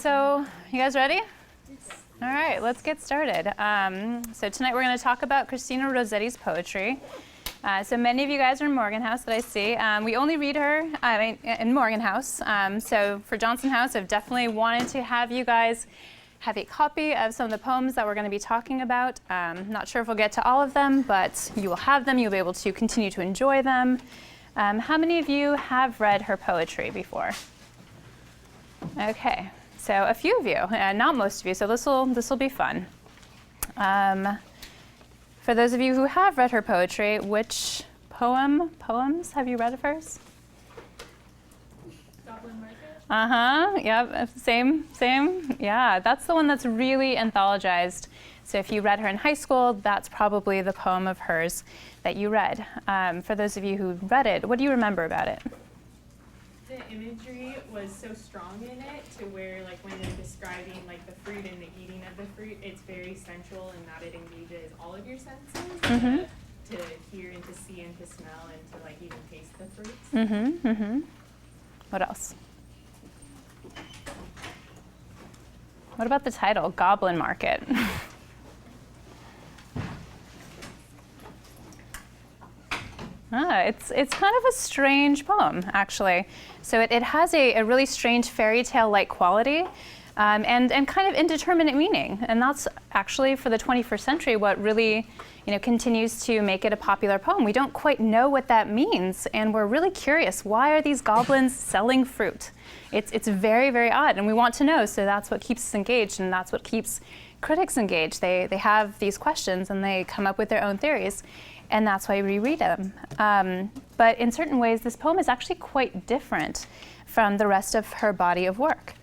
So you guys ready? All right, let's get started. So tonight we're going to talk about Christina Rossetti's poetry. So many of you guys are in Morgan House that I see. We only read her in Morgan House. So for Johnson House, I've definitely wanted to have you guys have a copy of some of the poems that we're going to be talking about. Not sure if we'll get to all of them, but you will have them. You'll be able to continue to enjoy them. How many of you have read her poetry before? Okay, so a few of you, not most of you, so this will be fun. For those of you who have read her poetry, which poems have you read of hers? Goblin Market? Yep, same. Yeah, that's the one that's really anthologized. So if you read her in high school, that's probably the poem of hers that you read. For those of you who read it, what do you remember about it? The imagery was so strong in it to where, like, when they're describing like the fruit and the eating of the fruit, it's very sensual in that it engages all of your senses to hear and to see and to smell and to like even taste the fruits. What else? What about the title, Goblin Market? It's kind of a strange poem, actually. So it has a really strange fairy tale-like quality and kind of indeterminate meaning. And that's actually, for the 21st century, what really continues to make it a popular poem. We don't quite know what that means, and we're really curious. Why are these goblins selling fruit? It's very, very odd, and we want to know, so that's what keeps us engaged, and that's what keeps critics engaged. They have these questions, and they come up with their own theories. And that's why we read them. But in certain ways, this poem is actually quite different from the rest of her body of work.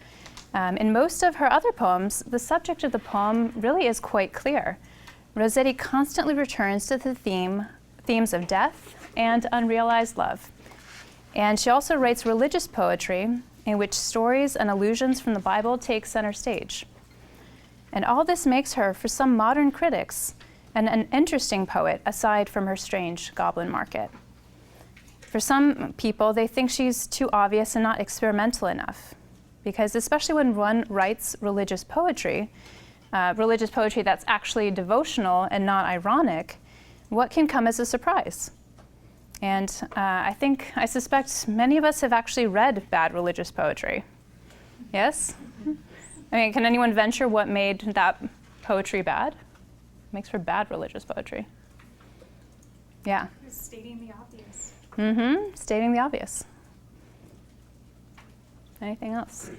In most of her other poems, the subject of the poem really is quite clear. Rossetti constantly returns to the themes of death and unrealized love. And she also writes religious poetry in which stories and allusions from the Bible take center stage. And all this makes her, for some modern critics, an interesting poet aside from her strange Goblin Market. For some people, they think she's too obvious and not experimental enough, because especially when one writes religious poetry that's actually devotional and not ironic, what can come as a surprise? And I suspect many of us have actually read bad religious poetry. Yes? I mean, can anyone venture what made that poetry bad? Makes for bad religious poetry. Yeah. Stating the obvious. Stating the obvious. Anything else?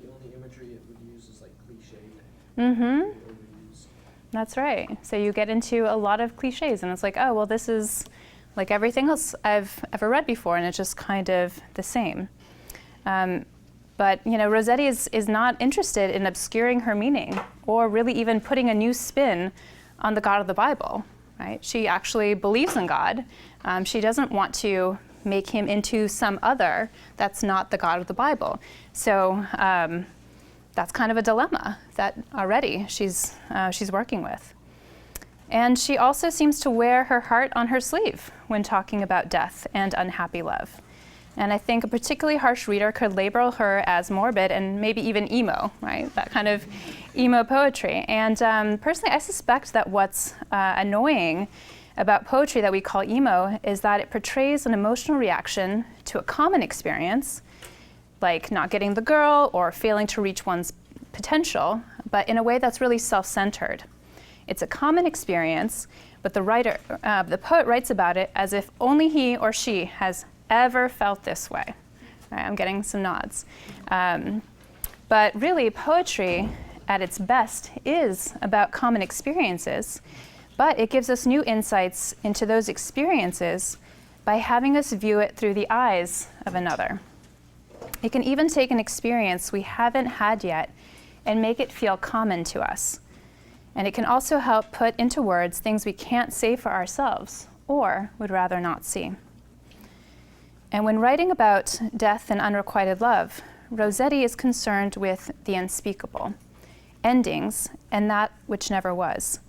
The only imagery it would use is like cliche. Overused. That's right. So you get into a lot of cliches, and it's like, oh, well, this is like everything else I've ever read before, and it's just kind of the same. But Rossetti is not interested in obscuring her meaning or really even putting a new spin on the God of the Bible, right? She actually believes in God. She doesn't want to make him into some other that's not the God of the Bible. So that's kind of a dilemma that already she's working with. And she also seems to wear her heart on her sleeve when talking about death and unhappy love. And I think a particularly harsh reader could label her as morbid and maybe even emo, right? That kind of emo poetry. And personally, I suspect that what's annoying about poetry that we call emo is that it portrays an emotional reaction to a common experience, like not getting the girl or failing to reach one's potential, but in a way that's really self-centered. It's a common experience, but the poet writes about it as if only he or she has ever felt this way. All right, I'm getting some nods. But really, poetry at its best is about common experiences, but it gives us new insights into those experiences by having us view it through the eyes of another. It can even take an experience we haven't had yet and make it feel common to us. And it can also help put into words things we can't say for ourselves or would rather not see. And when writing about death and unrequited love, Rossetti is concerned with the unspeakable, endings, and that which never was.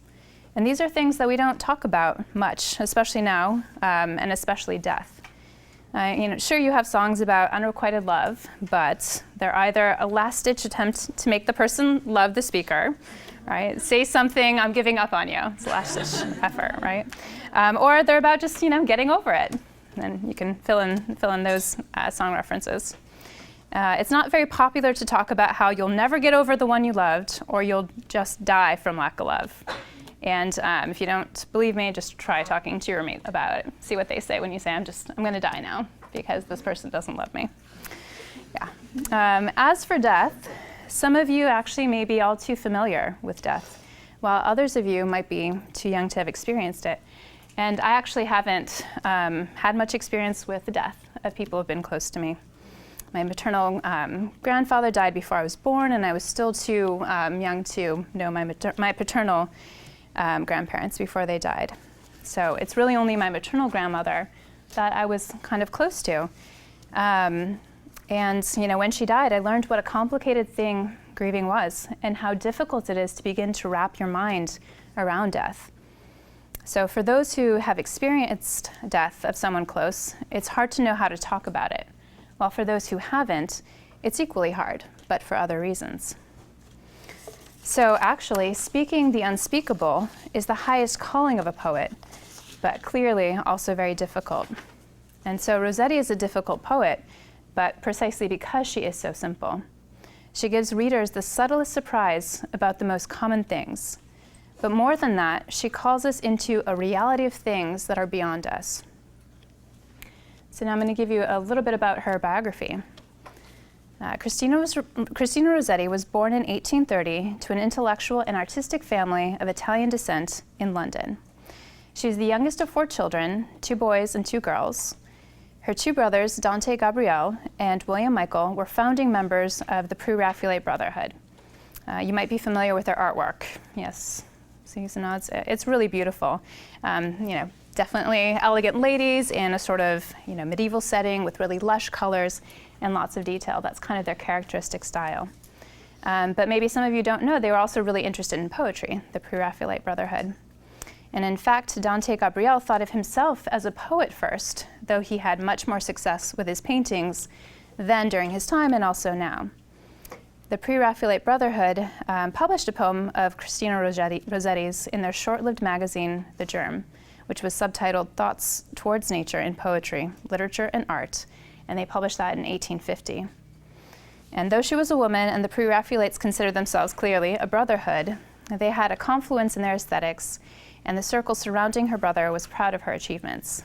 And these are things that we don't talk about much, especially now, and especially death. Sure, you have songs about unrequited love, but they're either a last-ditch attempt to make the person love the speaker, right? Say something, I'm giving up on you. It's a last-ditch effort, right? Or they're about just, getting over it. And you can fill in those song references. It's not very popular to talk about how you'll never get over the one you loved, or you'll just die from lack of love. And if you don't believe me, just try talking to your roommate about it. See what they say when you say, I'm going to die now because this person doesn't love me. Yeah. As for death, some of you actually may be all too familiar with death, while others of you might be too young to have experienced it. And I actually haven't had much experience with the death of people who have been close to me. My maternal grandfather died before I was born, and I was still too young to know my paternal grandparents before they died. So it's really only my maternal grandmother that I was kind of close to. And when she died, I learned what a complicated thing grieving was and how difficult it is to begin to wrap your mind around death. So for those who have experienced death of someone close, it's hard to know how to talk about it. While for those who haven't, it's equally hard, but for other reasons. So actually, speaking the unspeakable is the highest calling of a poet, but clearly also very difficult. And so Rossetti is a difficult poet, but precisely because she is so simple. She gives readers the subtlest surprise about the most common things. But more than that, she calls us into a reality of things that are beyond us. So now I'm going to give you a little bit about her biography. Christina Rossetti was born in 1830 to an intellectual and artistic family of Italian descent in London. She was the youngest of 4 children, 2 boys and 2 girls. Her 2 brothers, Dante Gabriel and William Michael, were founding members of the Pre-Raphaelite Brotherhood. You might be familiar with their artwork. Yes, see some nods. It's really beautiful. Definitely elegant ladies in a sort of medieval setting with really lush colors and lots of detail. That's kind of their characteristic style. But maybe some of you don't know, they were also really interested in poetry, the Pre-Raphaelite Brotherhood. And in fact, Dante Gabriel thought of himself as a poet first, though he had much more success with his paintings then during his time and also now. The Pre-Raphaelite Brotherhood published a poem of Christina Rossetti's in their short-lived magazine, The Germ, which was subtitled Thoughts Towards Nature in Poetry, Literature, and Art, and they published that in 1850. And though she was a woman and the Pre-Raphaelites considered themselves clearly a brotherhood, they had a confluence in their aesthetics, and the circle surrounding her brother was proud of her achievements.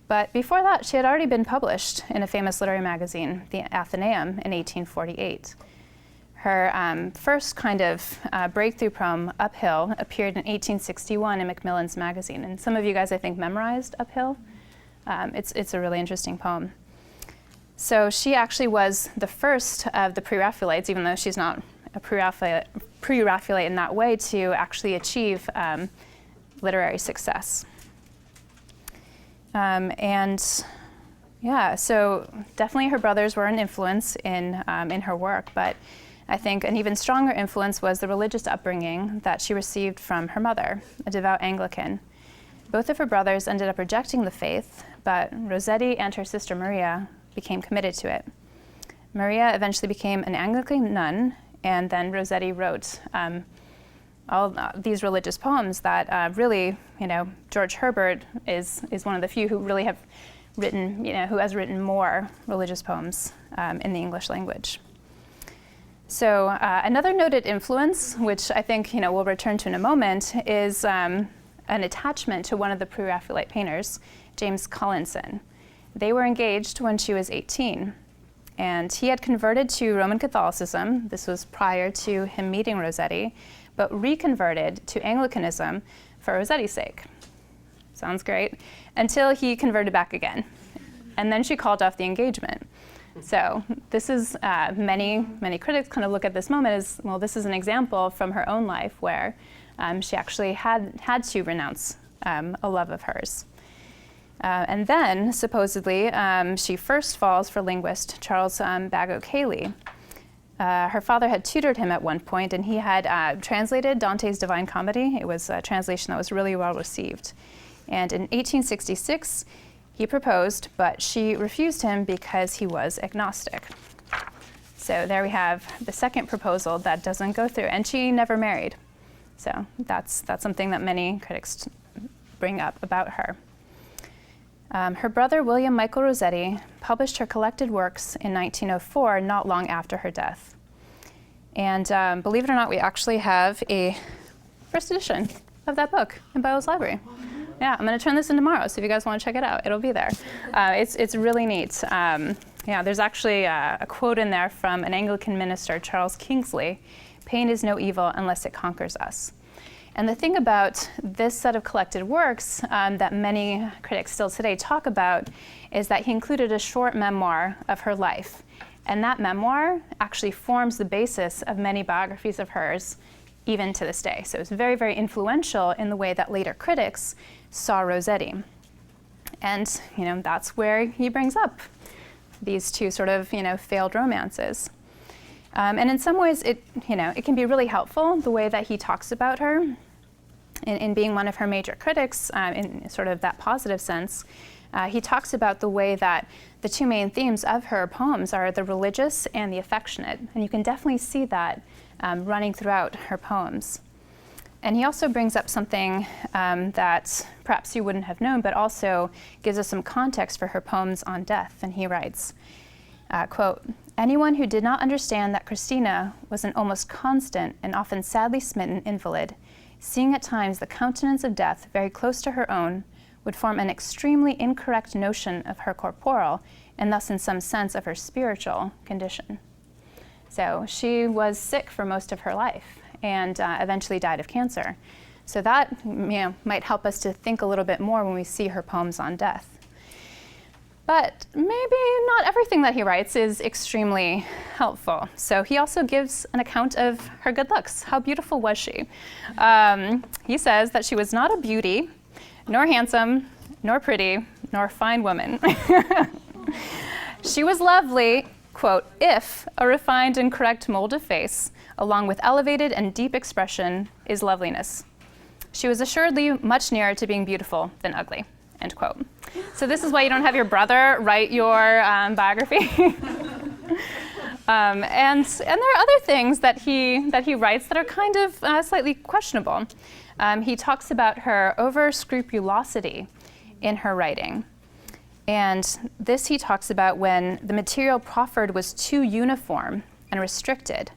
But before that, she had already been published in a famous literary magazine, the Athenaeum, in 1848. Her first kind of breakthrough poem, Uphill, appeared in 1861 in Macmillan's magazine. And some of you guys, I think, memorized Uphill. It's a really interesting poem. So she actually was the first of the Pre-Raphaelites, even though she's not a Pre-Raphaelite in that way, to actually achieve literary success. So definitely her brothers were an influence in her work, but I think an even stronger influence was the religious upbringing that she received from her mother, a devout Anglican. Both of her brothers ended up rejecting the faith, but Rossetti and her sister Maria became committed to it. Maria eventually became an Anglican nun, and then Rossetti wrote all these religious poems that really, George Herbert is one of the few who really have written, who has written more religious poems in the English language. So another noted influence, which I think we'll return to in a moment, is an attachment to one of the Pre-Raphaelite painters, James Collinson. They were engaged when she was 18, and he had converted to Roman Catholicism. This was prior to him meeting Rossetti, but reconverted to Anglicanism for Rossetti's sake. Sounds great. Until he converted back again. And then she called off the engagement. So this is, many critics kind of look at this moment as, well, this is an example from her own life where she actually had to renounce a love of hers. And then, supposedly, she first falls for linguist Charles Bagot Cayley. Her father had tutored him at one point, and he had translated Dante's Divine Comedy. It was a translation that was really well received. And in 1866, He proposed, but she refused him because he was agnostic. So there we have the second proposal that doesn't go through, and she never married. So that's something that many critics bring up about her. Her brother, William Michael Rossetti, published her collected works in 1904, not long after her death. And believe it or not, we actually have a first edition of that book in Biola's library. Yeah, I'm going to turn this in tomorrow, so if you guys want to check it out, it'll be there. It's really neat. Yeah, there's actually a quote in there from an Anglican minister, Charles Kingsley: "Pain is no evil unless it conquers us." And the thing about this set of collected works that many critics still today talk about is that he included a short memoir of her life. And that memoir actually forms the basis of many biographies of hers, even to this day. So it's very, very influential in the way that later critics saw Rossetti. And that's where he brings up these two sort of failed romances. And in some ways, it can be really helpful the way that he talks about her in being one of her major critics in sort of that positive sense. He talks about the way that the two main themes of her poems are the religious and the affectionate. And you can definitely see that running throughout her poems. And he also brings up something that perhaps you wouldn't have known, but also gives us some context for her poems on death. And he writes, quote, "Anyone who did not understand that Christina was an almost constant and often sadly smitten invalid, seeing at times the countenance of death very close to her own, would form an extremely incorrect notion of her corporal, and thus in some sense of her spiritual condition." So she was sick for most of her life and eventually died of cancer. So that might help us to think a little bit more when we see her poems on death. But maybe not everything that he writes is extremely helpful. So he also gives an account of her good looks. How beautiful was she? He says that she was not a beauty, nor handsome, nor pretty, nor a fine woman. She was lovely, quote, "if a refined and correct mold of face, along with elevated and deep expression, is loveliness. She was assuredly much nearer to being beautiful than ugly," end quote. So this is why you don't have your brother write your biography. And there are other things that he writes that are kind of slightly questionable. He talks about her over-scrupulosity in her writing. And this he talks about when the material proffered was too uniform and restricted,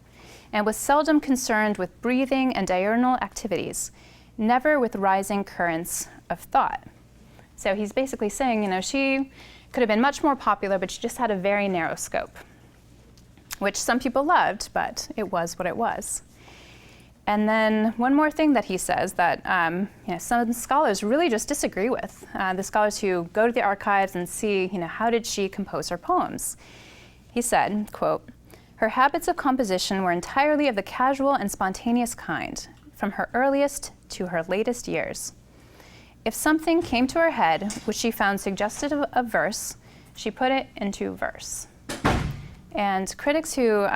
and was seldom concerned with breathing and diurnal activities, never with rising currents of thought. So he's basically saying, she could have been much more popular, but she just had a very narrow scope, which some people loved, but it was what it was. And then one more thing that he says that some scholars really just disagree with, the scholars who go to the archives and see, how did she compose her poems? He said, quote, "Her habits of composition were entirely of the casual and spontaneous kind, from her earliest to her latest years. If something came to her head which she found suggestive of verse, she put it into verse." And critics who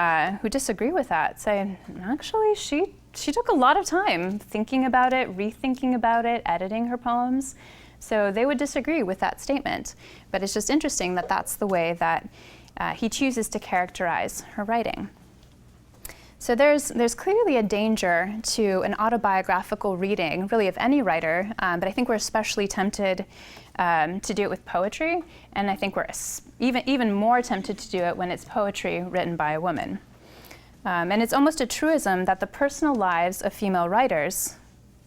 disagree with that say, actually, she took a lot of time thinking about it, rethinking about it, editing her poems. So they would disagree with that statement. But it's just interesting that that's the way that he chooses to characterize her writing. So there's clearly a danger to an autobiographical reading, really, of any writer, but I think we're especially tempted to do it with poetry, and I think we're even more tempted to do it when it's poetry written by a woman. And it's almost a truism that the personal lives of female writers,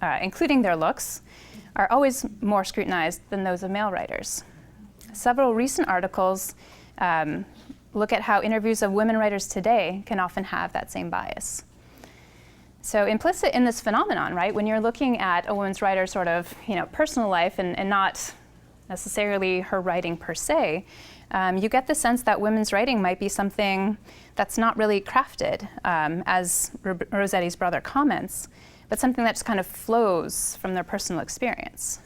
including their looks, are always more scrutinized than those of male writers. Several recent articles look at how interviews of women writers today can often have that same bias. So implicit in this phenomenon, right, when you're looking at a woman's writer's sort of personal life and not necessarily her writing per se, you get the sense that women's writing might be something that's not really crafted, as Rossetti's brother comments, but something that just kind of flows from their personal experience.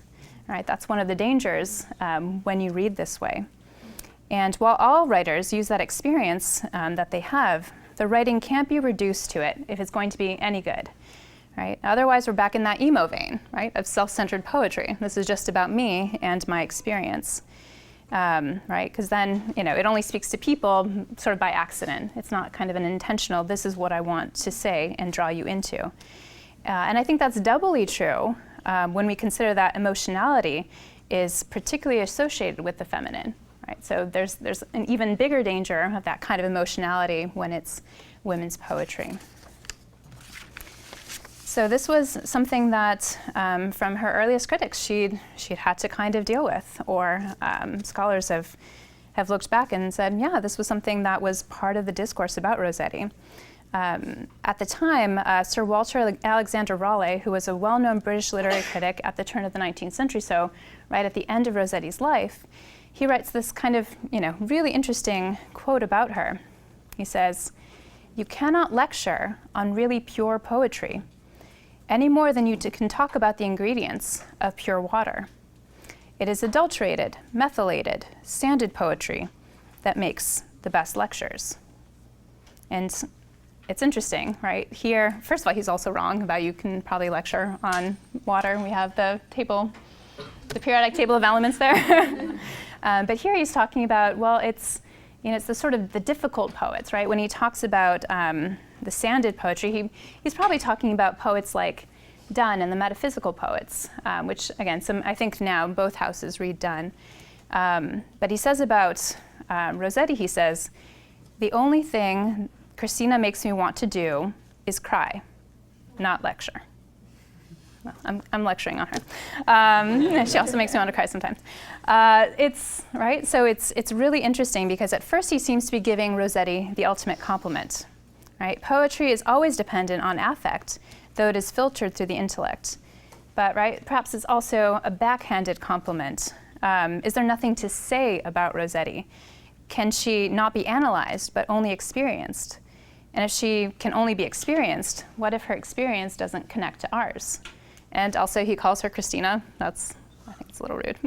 All right, that's one of the dangers when you read this way. And while all writers use that experience that they have, the writing can't be reduced to it if it's going to be any good. Right? Otherwise, we're back in that emo vein, right, of self-centered poetry. This is just about me and my experience. right? Because then, it only speaks to people sort of by accident. It's not kind of an intentional, this is what I want to say and draw you into. And I think that's doubly true when we consider that emotionality is particularly associated with the feminine, right? So there's an even bigger danger of that kind of emotionality when it's women's poetry. So this was something that, from her earliest critics, she'd had to kind of deal with, or scholars have looked back and said, yeah, this was something that was part of the discourse about Rossetti. At the time, Sir Walter Alexander Raleigh, who was a well-known British literary critic at the turn of the 19th century, so right at the end of Rossetti's life, he writes this kind of, really interesting quote about her. He says, "You cannot lecture on really pure poetry any more than you can talk about the ingredients of pure water. It is adulterated, methylated, sanded poetry that makes the best lectures." And it's interesting, right? Here, first of all, he's also wrong about you can probably lecture on water. We have the periodic table of elements there. But here he's talking about, well, it's the sort of the difficult poets, right? When he talks about the sanded poetry, he's probably talking about poets like Donne and the metaphysical poets, which again, I think now both houses read Donne. But he says about Rossetti, he says, "The only thing Christina makes me want to do is cry, not lecture." Well, I'm lecturing on her. She also makes me want to cry sometimes. It's right. So it's really interesting because at first he seems to be giving Rossetti the ultimate compliment. Right? Poetry is always dependent on affect, though it is filtered through the intellect. But right, perhaps it's also a backhanded compliment. Is there nothing to say about Rossetti? Can she not be analyzed but only experienced? And if she can only be experienced, what if her experience doesn't connect to ours? And also he calls her Christina. I think it's a little rude.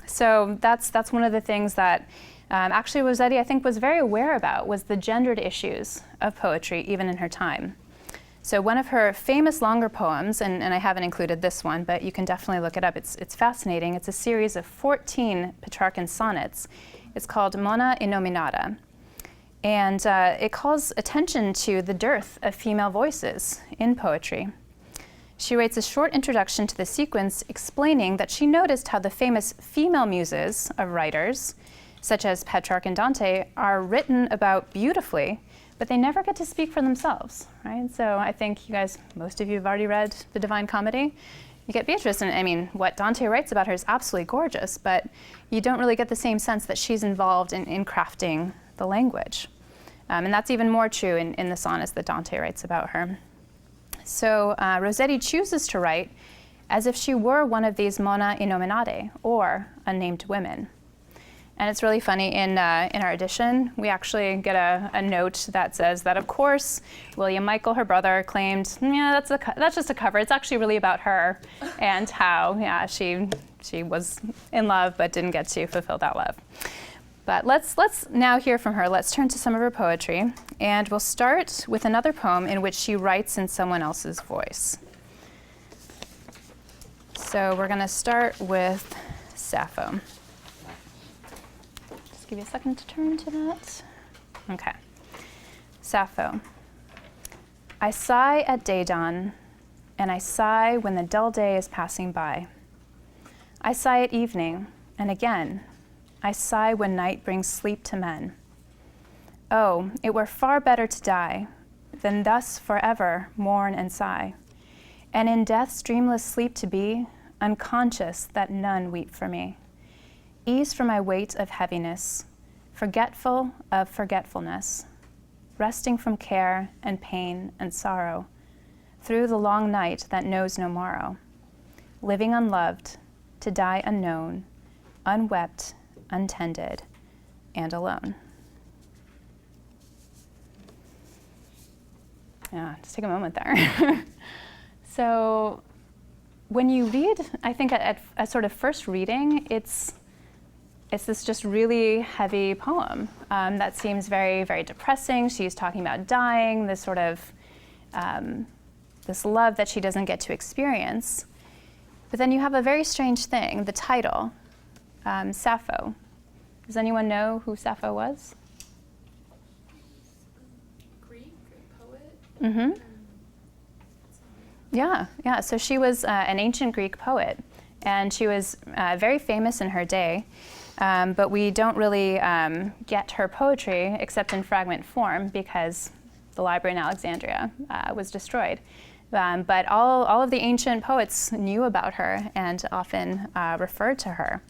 So that's one of the things that actually Rossetti, I think, was very aware about, was the gendered issues of poetry, even in her time. So one of her famous longer poems, and I haven't included this one, but you can definitely look it up. It's fascinating. It's a series of 14 Petrarchan sonnets. It's called Mona Innominata. And it calls attention to the dearth of female voices in poetry. She writes a short introduction to the sequence explaining that she noticed how the famous female muses of writers, such as Petrarch and Dante, are written about beautifully, but they never get to speak for themselves, right? So I think most of you have already read The Divine Comedy. You get Beatrice, and what Dante writes about her is absolutely gorgeous, but you don't really get the same sense that she's involved in crafting the language. And that's even more true in the sonnets that Dante writes about her. So Rossetti chooses to write as if she were one of these Mona Innominate, or unnamed women. And it's really funny, in our edition, we actually get a note that says that, of course, William Michael, her brother, claimed, yeah, that's just a cover. It's actually really about her and how, yeah, she was in love but didn't get to fulfill that love. But let's now hear from her. Let's turn to some of her poetry, and we'll start with another poem in which she writes in someone else's voice. So we're going to start with Sappho. Just give you a second to turn to that. Okay. Sappho. I sigh at day dawn, and I sigh when the dull day is passing by. I sigh at evening, and again, I sigh when night brings sleep to men. Oh, it were far better to die than thus forever mourn and sigh, and in death's dreamless sleep to be, unconscious that none weep for me. Ease from my weight of heaviness, forgetful of forgetfulness, resting from care and pain and sorrow, through the long night that knows no morrow, living unloved, to die unknown, unwept, untended, and alone. Yeah, just take a moment there. So when you read, I think at sort of first reading, it's this just really heavy poem that seems very, very depressing. She's talking about dying, this sort of, this love that she doesn't get to experience. But then you have a very strange thing, the title, Sappho. Does anyone know who Sappho was? Greek poet. Mm-hmm. Yeah. So she was an ancient Greek poet, and she was very famous in her day. But we don't really get her poetry except in fragment form because the library in Alexandria was destroyed. But all of the ancient poets knew about her and often referred to her.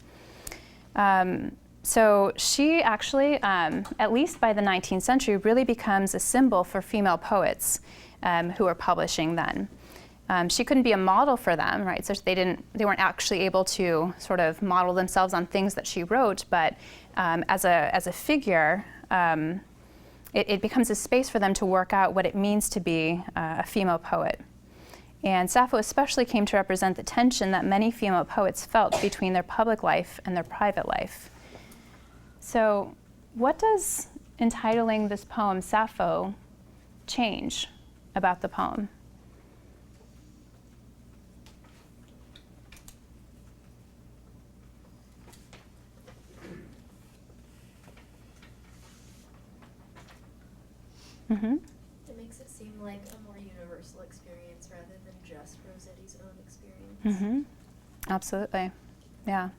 So she actually, at least by the 19th century, really becomes a symbol for female poets who were publishing then. She couldn't be a model for them, right? So they weren't actually able to sort of model themselves on things that she wrote, but as a figure, it becomes a space for them to work out what it means to be a female poet. And Sappho especially came to represent the tension that many female poets felt between their public life and their private life. So what does entitling this poem Sappho change about the poem? Mm-hmm. It makes it seem like a more universal experience rather than just Rossetti's own experience. Mm-hmm. Absolutely, yeah.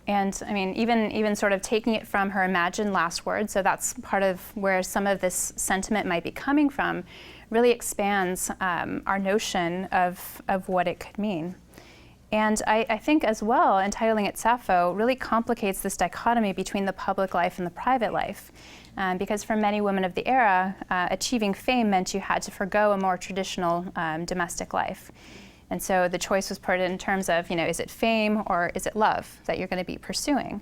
And I mean, even sort of taking it from her imagined last word, so that's part of where some of this sentiment might be coming from, really expands our notion of what it could mean. And I think as well, entitling it Sappho really complicates this dichotomy between the public life and the private life. Because for many women of the era, achieving fame meant you had to forgo a more traditional domestic life. And so the choice was put in terms of, is it fame or is it love that you're going to be pursuing?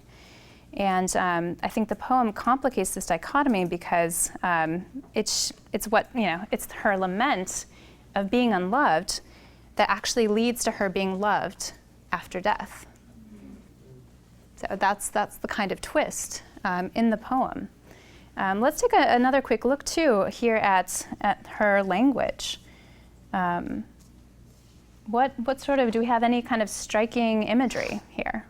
And I think the poem complicates this dichotomy because it's her lament of being unloved that actually leads to her being loved after death. So that's the kind of twist in the poem. Let's take another quick look too here at her language. What sort of, do we have any kind of striking imagery here?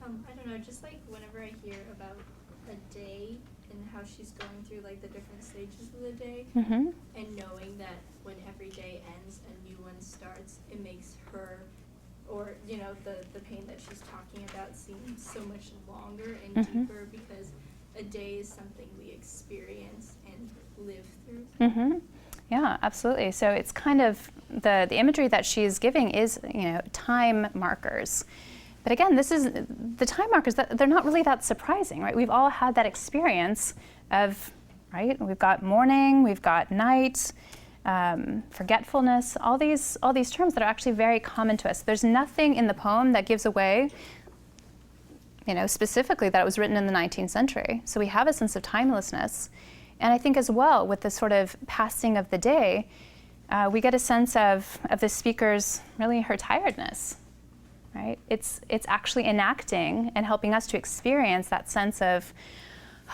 I don't know, just like whenever I hear about a day and how she's going through like the different stages of the day, Mm-hmm. and knowing that when every day ends, a new one starts, it makes her, or the pain that she's talking about seem so much longer and Mm-hmm. deeper because a day is something we experience and live through. Mm-hmm. Yeah, absolutely. So it's kind of the imagery that she's giving is time markers. But again, this is the time markers that they're not really that surprising, right? We've all had that experience of, right? We've got morning, we've got night, forgetfulness, all these terms that are actually very common to us. There's nothing in the poem that gives away, specifically that it was written in the 19th century. So we have a sense of timelessness. And I think as well, with the sort of passing of the day, we get a sense of the speaker's, really her tiredness, right? It's actually enacting and helping us to experience that sense of,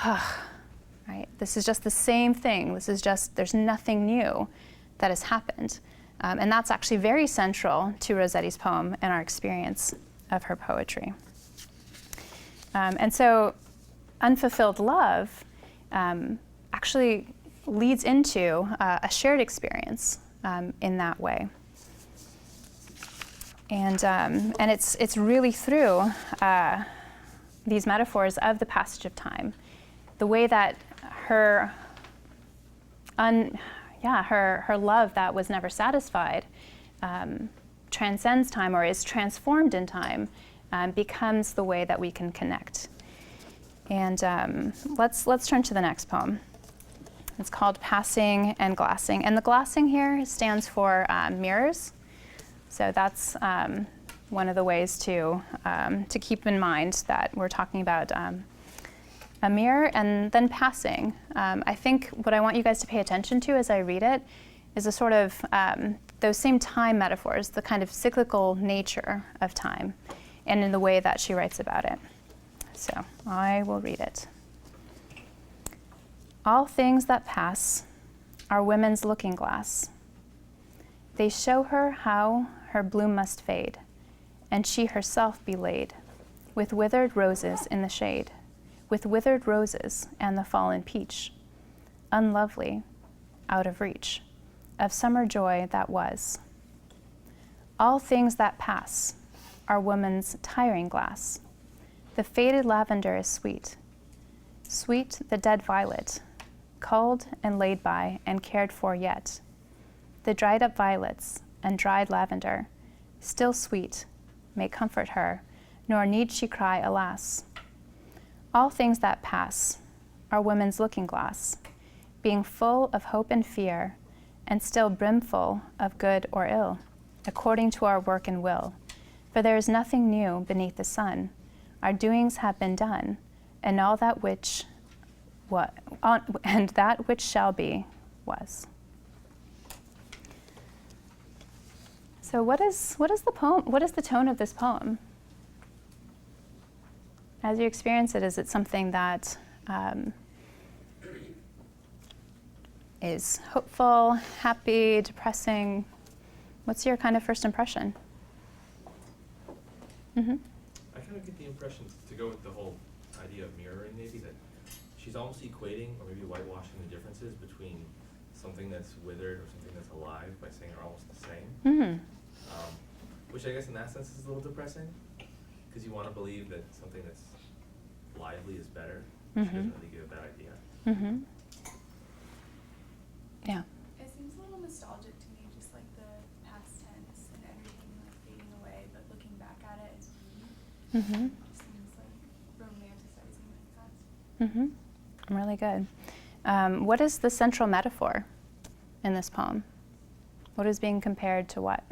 right? This is just the same thing. This is just, there's nothing new that has happened. And that's actually very central to Rossetti's poem and our experience of her poetry. And so unfulfilled love actually leads into a shared experience in that way. And it's really through these metaphors of the passage of time, the way that her love that was never satisfied transcends time or is transformed in time, becomes the way that we can connect. And let's turn to the next poem. It's called Passing and Glassing. And the glassing here stands for mirrors. So that's one of the ways to keep in mind that we're talking about a mirror and then passing. I think what I want you guys to pay attention to as I read it is a sort of those same time metaphors, the kind of cyclical nature of time, and in the way that she writes about it. So I will read it. All things that pass are women's looking glass. They show her how her bloom must fade, and she herself be laid with withered roses in the shade, with withered roses and the fallen peach, unlovely, out of reach of summer joy that was. All things that pass are woman's tiring glass. The faded lavender is sweet, sweet the dead violet, culled and laid by and cared for yet. The dried up violets and dried lavender, still sweet, may comfort her, nor need she cry, alas. All things that pass are woman's looking glass, being full of hope and fear, and still brimful of good or ill, according to our work and will. For there is nothing new beneath the sun. Our doings have been done, and all that which and that which shall be was. So what is the poem? What is the tone of this poem? As you experience it, is it something that is hopeful, happy, depressing? What's your kind of first impression? Mm-hmm. I kind of get the impression, to go with the whole idea of mirroring, maybe, that she's almost equating or maybe whitewashing the differences between something that's withered or something that's alive by saying they're almost the same. Mm-hmm. Which I guess in that sense is a little depressing, because you want to believe that something that's lively is better. She doesn't really give that idea. Mm-hmm. Yeah. It seems a little nostalgic to me, just like the past tense and everything like fading away, but looking back at it as beauty. Mm-hmm. It seems like romanticizing like that. Mm-hmm. Really good. What is the central metaphor in this poem? What is being compared to what?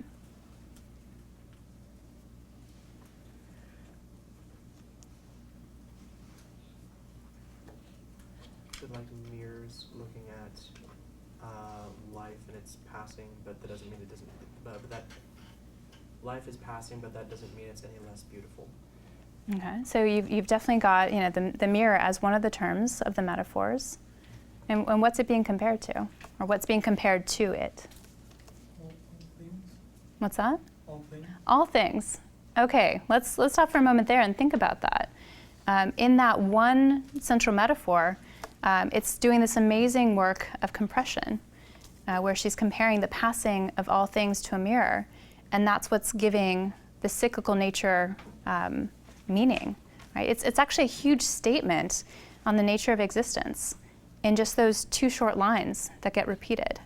Like mirrors looking at life and its passing, but that doesn't mean it doesn't. But that life is passing, but that doesn't mean it's any less beautiful. Okay, so you've definitely got the mirror as one of the terms of the metaphors, and what's it being compared to, or what's being compared to it? All things. What's that? All things. All things. Okay, let's stop for a moment there and think about that. In that one central metaphor, it's doing this amazing work of compression, where she's comparing the passing of all things to a mirror, and that's what's giving the cyclical nature meaning. Right? It's actually a huge statement on the nature of existence in just those two short lines that get repeated.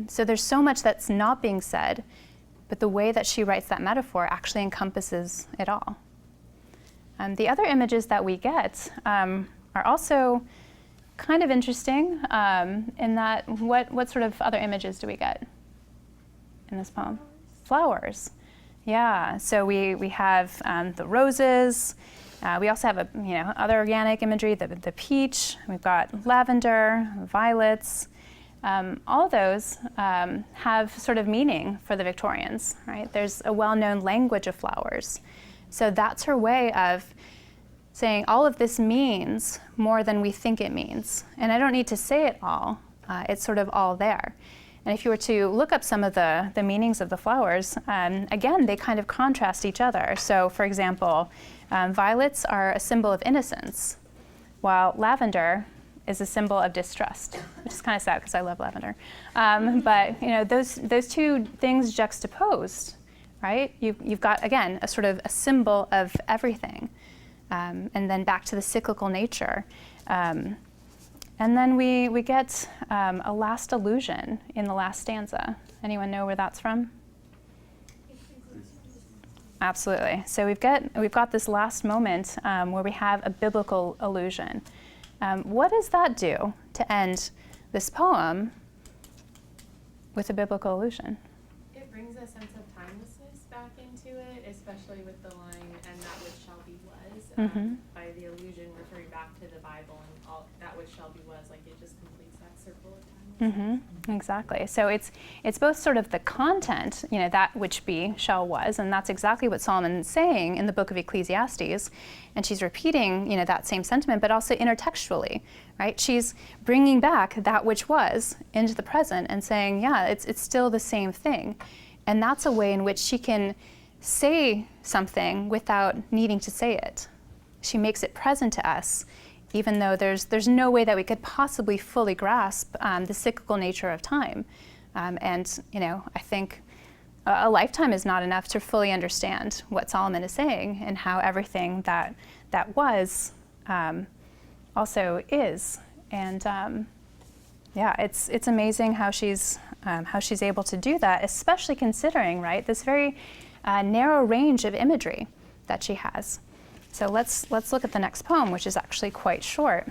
So there's so much that's not being said, but the way that she writes that metaphor actually encompasses it all. The other images that we get are also kind of interesting in that what sort of other images do we get in this poem? Flowers. Yeah, so we have the roses. We also have other organic imagery, the peach. We've got lavender, violets. All those have sort of meaning for the Victorians, right? There's a well-known language of flowers. So that's her way of saying all of this means more than we think it means. And I don't need to say it all. It's sort of all there. And if you were to look up some of the meanings of the flowers, again, they kind of contrast each other. So for example, violets are a symbol of innocence, while lavender is a symbol of distrust, which is kind of sad because I love lavender. But those two things juxtaposed, right? You've got, again, a sort of a symbol of everything. And then back to the cyclical nature. And then we get a last allusion in the last stanza. Anyone know where that's from? Absolutely. So we've got this last moment where we have a biblical allusion. What does that do to end this poem with a biblical allusion? It brings a sense of timelessness back into it, especially with the line, and that which shall be was, by the allusion referring back to the Bible and all that which shall be was, like it just completes that circle of Exactly. So it's both sort of the content, that which be shall was, and that's exactly what Solomon is saying in the book of Ecclesiastes, and she's repeating, that same sentiment, but also intertextually, right? She's bringing back that which was into the present and saying, yeah, it's still the same thing, and that's a way in which she can say something without needing to say it. She makes it present to us, even though there's no way that we could possibly fully grasp the cyclical nature of time. And I think a lifetime is not enough to fully understand what Solomon is saying and how everything that was also is. And it's amazing how she's able to do that, especially considering, right, this very narrow range of imagery that she has. So let's look at the next poem, which is actually quite short.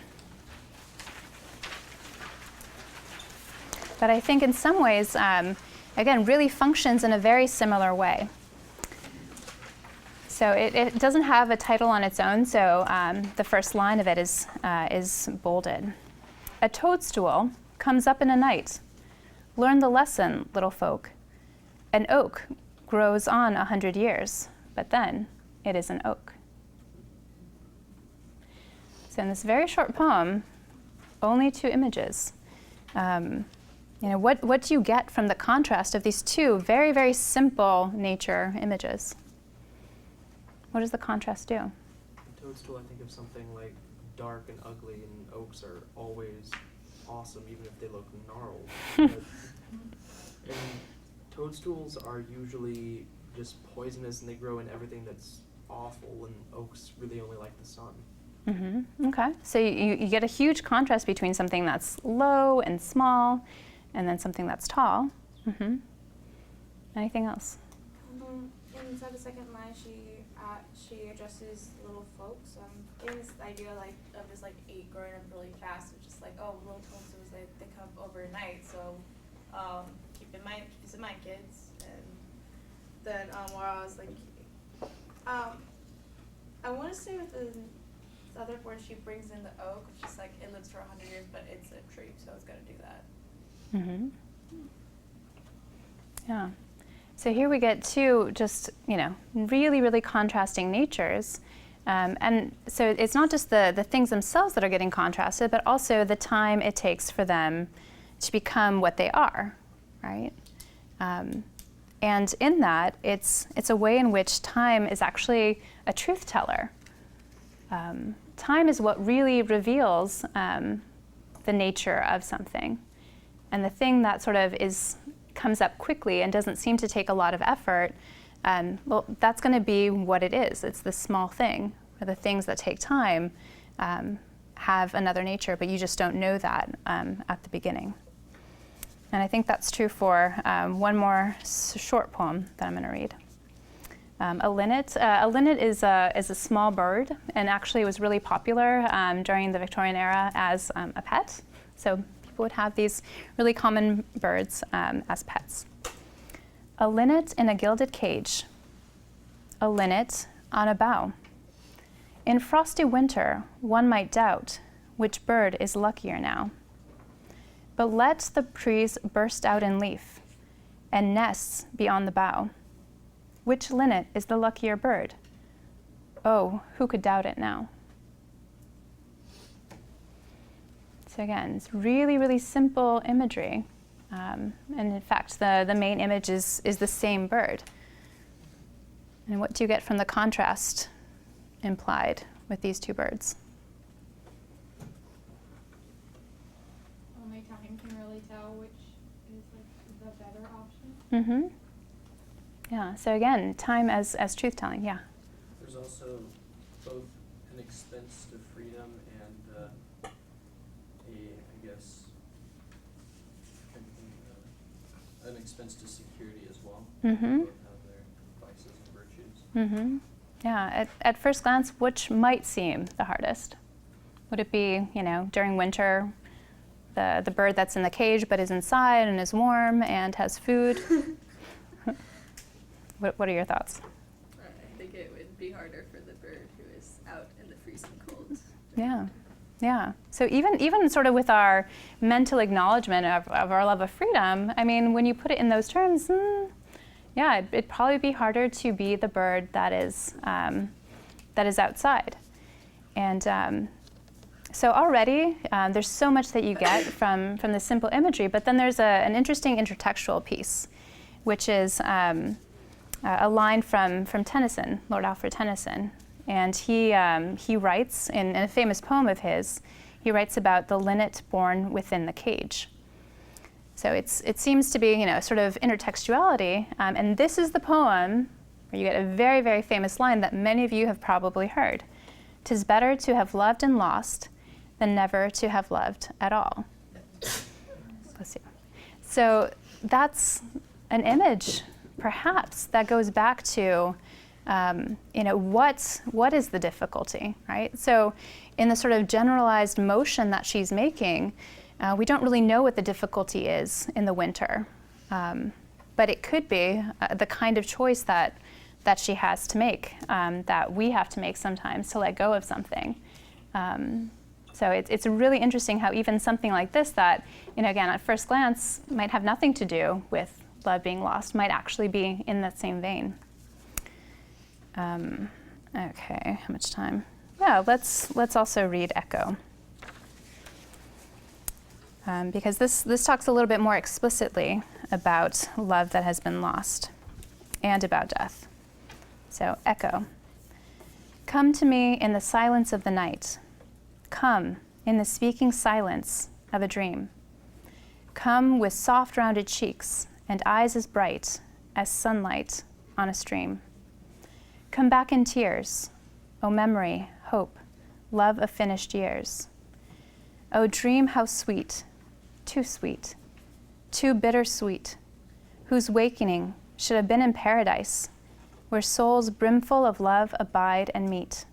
But I think in some ways, again, really functions in a very similar way. So it doesn't have a title on its own, so the first line of it is bolded. A toadstool comes up in a night. Learn the lesson, little folk. An oak grows on 100 years, but then it is an oak. So in this very short poem, only 2 images. What do you get from the contrast of these 2 very, very simple nature images? What does the contrast do? The toadstool, I think of something like dark and ugly, and oaks are always awesome, even if they look gnarled. And toadstools are usually just poisonous, and they grow in everything that's awful, and oaks really only like the sun. Okay, so you get a huge contrast between something that's low and small, and then something that's tall. Anything else? Inside the second line, she addresses little folks. Getting this idea of this 8 growing up really fast. It's just little toadstools, they come up overnight. So keep this in mind, kids. And then where I was I want to say with the other word she brings in the oak, which is it lives for 100 years, but it's a tree, so it's gonna do that. Yeah. So here we get 2 just, really, really contrasting natures. And so it's not just the things themselves that are getting contrasted, but also the time it takes for them to become what they are, right? And in that, it's a way in which time is actually a truth teller. Time is what really reveals the nature of something. And the thing that sort of comes up quickly and doesn't seem to take a lot of effort, that's going to be what it is. It's the small thing. Or the things that take time have another nature, but you just don't know that at the beginning. And I think that's true for one more short poem that I'm going to read. A linnet. A linnet is a small bird, and actually was really popular during the Victorian era as a pet. So people would have these really common birds as pets. A linnet in a gilded cage. A linnet on a bough. In frosty winter, one might doubt which bird is luckier now. But let the trees burst out in leaf, and nests be on the bough. Which linnet is the luckier bird? Oh, who could doubt it now? So again, it's really, really simple imagery. And in fact, the main image is the same bird. And what do you get from the contrast implied with these 2 birds? Only time can really tell which is the better option. Yeah, so again, time as truth-telling, yeah. There's also both an expense to freedom and an expense to security as well. Both have their vices and virtues. Yeah, at first glance, which might seem the hardest? Would it be, during winter, the bird that's in the cage but is inside and is warm and has food? What are your thoughts? I think it would be harder for the bird who is out in the freezing cold. Yeah, Yeah. So even sort of with our mental acknowledgement of our love of freedom, I mean, when you put it in those terms, yeah, it'd probably be harder to be the bird that is outside. And so already there's so much that you get from the simple imagery, but then there's an interesting intertextual piece, which is a line from Tennyson, Lord Alfred Tennyson. And he writes, in a famous poem of his, he writes about the linnet born within the cage. So it seems to be, sort of intertextuality. And this is the poem where you get a very, very famous line that many of you have probably heard. "'Tis better to have loved and lost than never to have loved at all." Let's see. So that's an image, perhaps, that goes back to what is the difficulty, right? So in the sort of generalized motion that she's making, we don't really know what the difficulty is in the winter. But it could be the kind of choice that she has to make, that we have to make sometimes to let go of something. So it's really interesting how even something like this that, again, at first glance might have nothing to do with love being lost, might actually be in that same vein. Okay, how much time? Yeah, let's also read Echo. Because this talks a little bit more explicitly about love that has been lost and about death. So, Echo. Come to me in the silence of the night. Come in the speaking silence of a dream. Come with soft rounded cheeks and eyes as bright as sunlight on a stream. Come back in tears, O memory, hope, love of finished years. O dream how sweet, too bitter sweet, whose wakening should have been in paradise, where souls brimful of love abide and meet,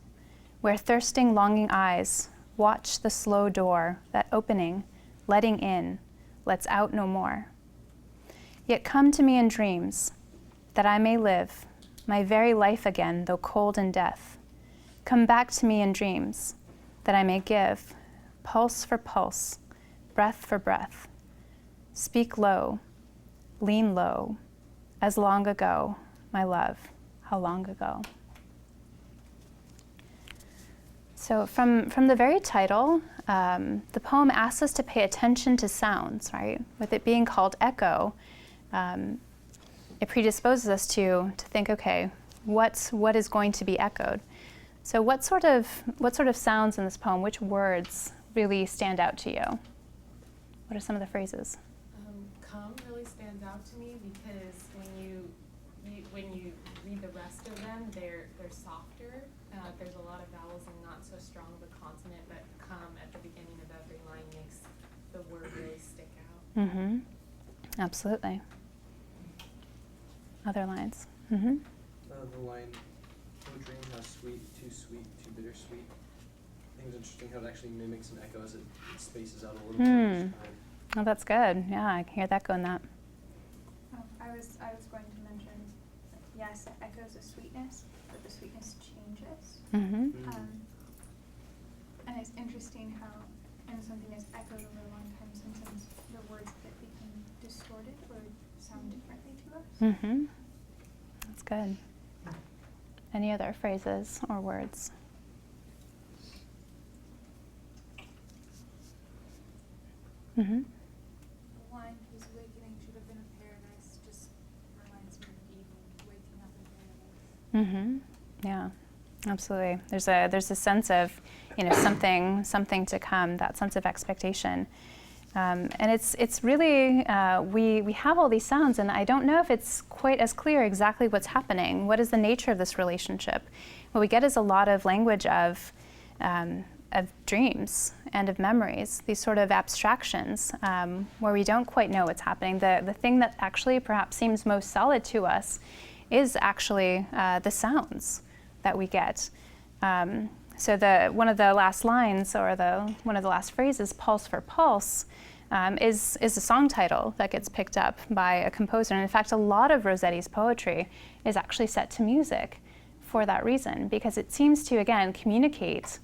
where thirsting longing eyes watch the slow door that opening, letting in, lets out no more. Yet come to me in dreams, that I may live my very life again, though cold in death. Come back to me in dreams, that I may give, pulse for pulse, breath for breath. Speak low, lean low, as long ago, my love, how long ago. So from the very title, the poem asks us to pay attention to sounds, right? With it being called Echo, it predisposes us to think, okay, what is going to be echoed? So what sort of sounds in this poem, which words really stand out to you? What are some of the phrases? Come really stands out to me because when you read the rest of them, they're softer. There's a lot of vowels and not so strong of a consonant, but come at the beginning of every line makes the word really stick out. Mm-hmm. Absolutely. Other lines. Mm-hmm. The line, "O dream how sweet, too bittersweet." I think it's interesting how it actually mimics an echo as it spaces out a little bit each time. Oh, that's good. Yeah, I can hear that go in that. Oh, I was going to mention, yes, it echoes a sweetness, but the sweetness changes. Mm-hmm. And it's interesting how, when something is echoed over a long time, sometimes the words of it become distorted or sound differently to us. Mm-hmm. That's good. Any other phrases or words? Mm-hmm. The line, whose awakening should have been a paradise, just reminds me of Eden waking up in paradise. Mm-hmm. Yeah, absolutely. There's a sense of, something to come, that sense of expectation. And it's really, we have all these sounds, and I don't know if it's quite as clear exactly what's happening. What is the nature of this relationship? What we get is a lot of language of dreams and of memories, these sort of abstractions where we don't quite know what's happening. The thing that actually perhaps seems most solid to us is actually the sounds that we get. So one of the last lines, or one of the last phrases, "pulse for pulse," is a song title that gets picked up by a composer. And in fact, a lot of Rossetti's poetry is actually set to music for that reason, because it seems to, again, communicate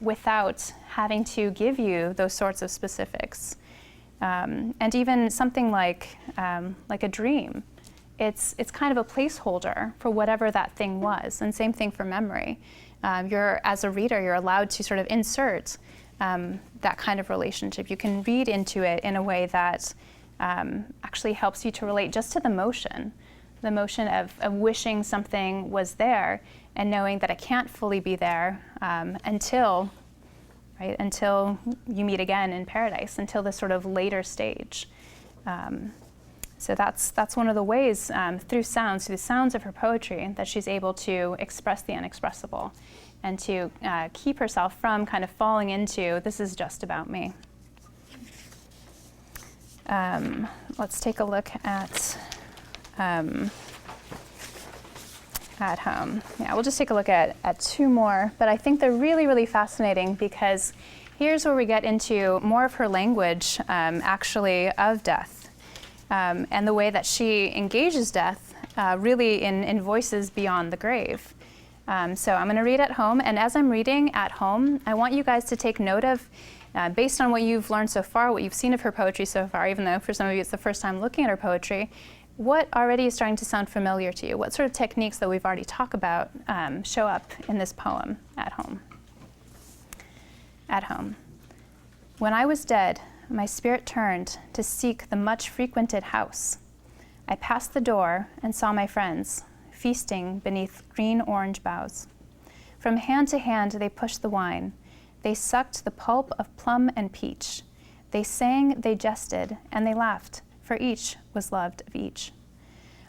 without having to give you those sorts of specifics. And even something like a dream, it's kind of a placeholder for whatever that thing was. And same thing for memory. As a reader, you're allowed to sort of insert that kind of relationship. You can read into it in a way that actually helps you to relate just to the motion of wishing something was there and knowing that it can't fully be there until you meet again in paradise, until this sort of later stage. So that's one of the ways through the sounds of her poetry, that she's able to express the inexpressible and to keep herself from kind of falling into, this is just about me. Let's take a look at home. Yeah, we'll just take a look at two more, but I think they're really, really fascinating because here's where we get into more of her language, actually, of death, and the way that she engages death really in voices beyond the grave. So I'm going to read at home, and as I'm reading at home, I want you guys to take note of, based on what you've learned so far, what you've seen of her poetry so far, even though for some of you it's the first time looking at her poetry, what already is starting to sound familiar to you? What sort of techniques that we've already talked about show up in this poem at home? At home. When I was dead, my spirit turned to seek the much frequented house. I passed the door and saw my friends feasting beneath green-orange boughs. From hand to hand they pushed the wine. They sucked the pulp of plum and peach. They sang, they jested, and they laughed, for each was loved of each.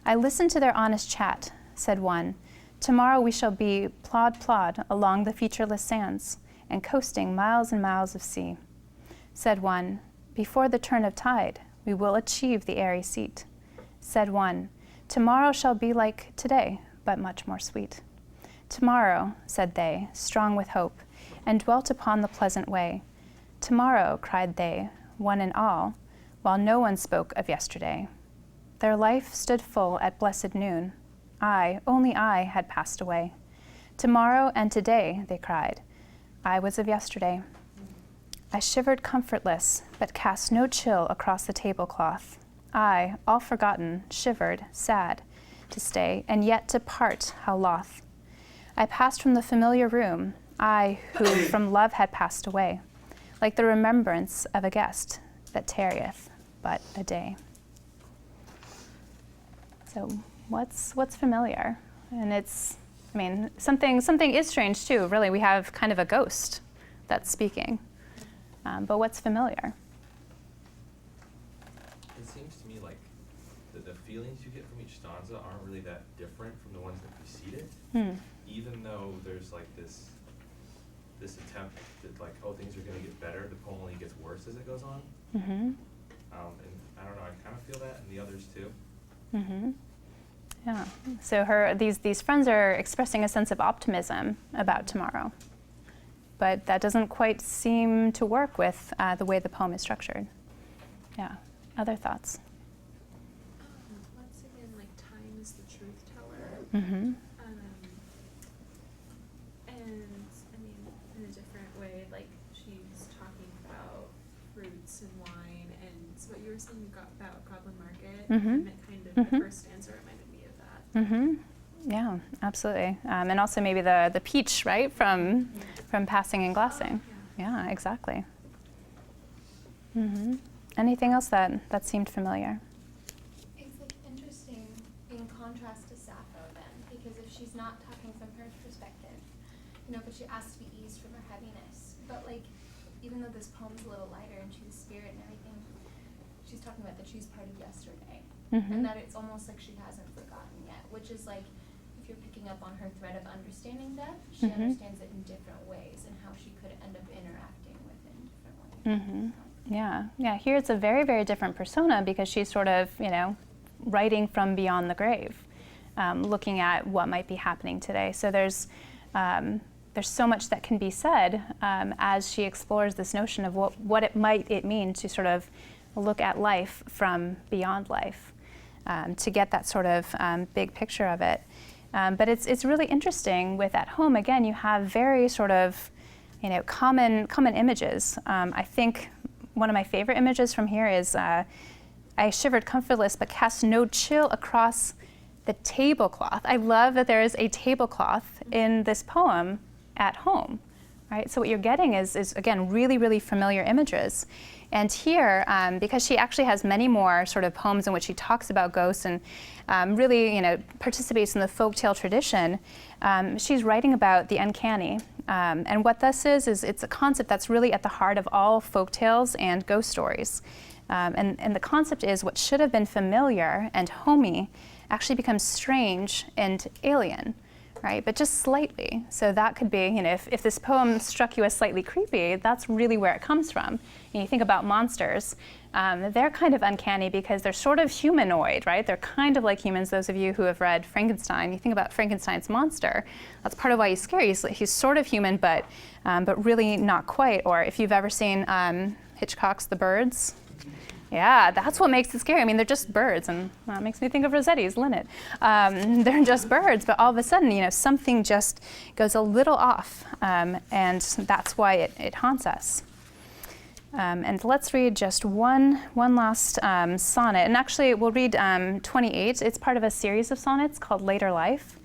I listened to their honest chat, said one. Tomorrow we shall be plod along the featureless sands, and coasting miles and miles of sea. Said one, before the turn of tide, we will achieve the airy seat. Said one, tomorrow shall be like today, but much more sweet. Tomorrow, said they, strong with hope, and dwelt upon the pleasant way. Tomorrow, cried they, one and all, while no one spoke of yesterday. Their life stood full at blessed noon. I, only I, had passed away. Tomorrow and today, they cried. I was of yesterday. I shivered comfortless, but cast no chill across the tablecloth. I, all forgotten, shivered, sad, to stay, and yet to part, how loth. I passed from the familiar room, I, who from love had passed away, like the remembrance of a guest that tarrieth but a day. So what's familiar? And it's, I mean, something is strange too, really. We have kind of a ghost that's speaking. But what's familiar? It seems to me like the feelings you get from each stanza aren't really that different from the ones that precede it. Even though there's like this attempt that like, oh, things are going to get better, the poem only gets worse as it goes on. And I don't know, I kind of feel that in the others too. Yeah. So these friends are expressing a sense of optimism about tomorrow, but that doesn't quite seem to work with the way the poem is structured. Yeah. Other thoughts? Once again, like time is the truth teller. Mm-hmm. And I mean, in a different way, like she's talking about fruits and wine, and so what you were saying about Goblin Market, and that kind of the first stanza reminded me of that. Yeah, absolutely. And also maybe the peach, right, from passing and glassing. Yeah, exactly. Anything else that seemed familiar? It's like interesting in contrast to Sappho then, because if she's not talking from her perspective, but she asks to be eased from her heaviness. But like, even though this poem's a little lighter and she's spirit and everything, she's talking about that she's part of yesterday, and that it's almost like she hasn't forgotten yet, which is like, if you're picking up on her thread of understanding death, she understands it in different ways and how she could end up interacting with it in different ways. Yeah. Here it's a very, very different persona because she's sort of, writing from beyond the grave, looking at what might be happening today. So there's so much that can be said as she explores this notion of what it might mean to sort of look at life from beyond life, to get that sort of big picture of it. But it's really interesting with At Home, again, you have very sort of, common images. I think one of my favorite images from here is I shivered comfortless but cast no chill across the tablecloth. I love that there is a tablecloth in this poem at home, right? So what you're getting is again, really, really familiar images. And here, because she actually has many more sort of poems in which she talks about ghosts and really, participates in the folktale tradition, she's writing about the uncanny. And what this is it's a concept that's really at the heart of all folktales and ghost stories. And the concept is what should have been familiar and homey actually becomes strange and alien, right? But just slightly. So that could be, if this poem struck you as slightly creepy, that's really where it comes from. And you think about monsters, they're kind of uncanny because they're sort of humanoid, right? They're kind of like humans. Those of you who have read Frankenstein, you think about Frankenstein's monster. That's part of why he's scary. He's sort of human, but really not quite. Or if you've ever seen Hitchcock's The Birds, yeah, that's what makes it scary. I mean, they're just birds, and that makes me think of Rossetti's Linnet. They're just birds, but all of a sudden, something just goes a little off, and that's why it haunts us. And let's read just one last sonnet, and actually we'll read 28. It's part of a series of sonnets called Later Life.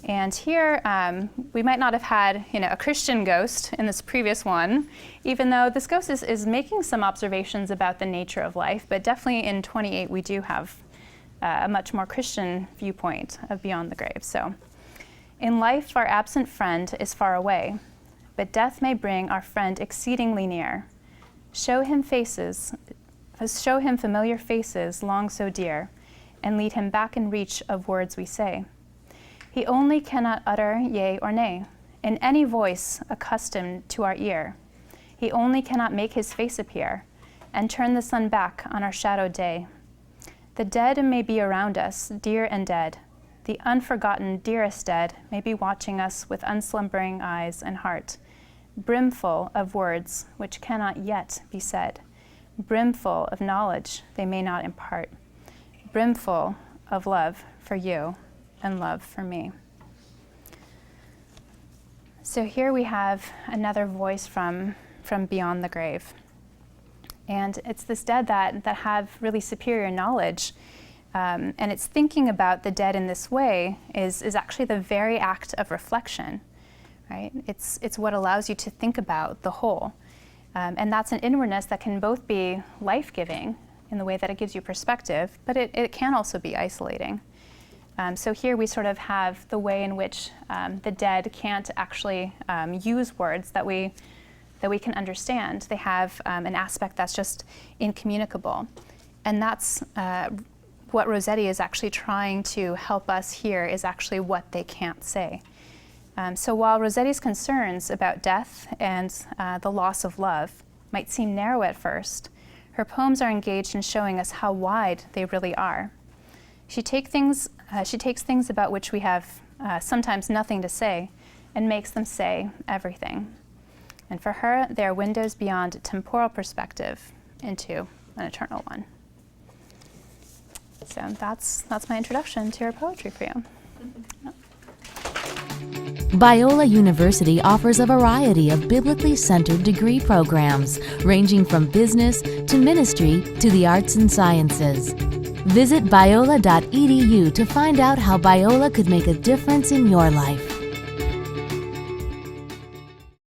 And here, we might not have had, a Christian ghost in this previous one, even though this ghost is making some observations about the nature of life, but definitely in 28 we do have a much more Christian viewpoint of Beyond the Grave. So, in life our absent friend is far away, but death may bring our friend exceedingly near. Show him familiar faces long so dear, and lead him back in reach of words we say. He only cannot utter yea or nay, in any voice accustomed to our ear. He only cannot make his face appear, and turn the sun back on our shadowed day. The dead may be around us, dear and dead. The unforgotten dearest dead may be watching us with unslumbering eyes and heart, brimful of words which cannot yet be said, brimful of knowledge they may not impart, brimful of love for you and love for me. So here we have another voice from beyond the grave. And it's this dead that have really superior knowledge. And it's thinking about the dead in this way is actually the very act of reflection, right? It's what allows you to think about the whole. And that's an inwardness that can both be life-giving in the way that it gives you perspective, but it can also be isolating. So here we sort of have the way in which the dead can't actually use words that we can understand. They have an aspect that's just incommunicable. And that's what Rossetti is actually trying to help us hear is actually what they can't say. So while Rossetti's concerns about death and the loss of love might seem narrow at first, her poems are engaged in showing us how wide they really are. She takes things about which we have sometimes nothing to say and makes them say everything. And for her, they are windows beyond temporal perspective into an eternal one. So that's my introduction to her poetry for you. Yep. Biola University offers a variety of biblically centered degree programs, ranging from business to ministry to the arts and sciences. Visit biola.edu to find out how Biola could make a difference in your life.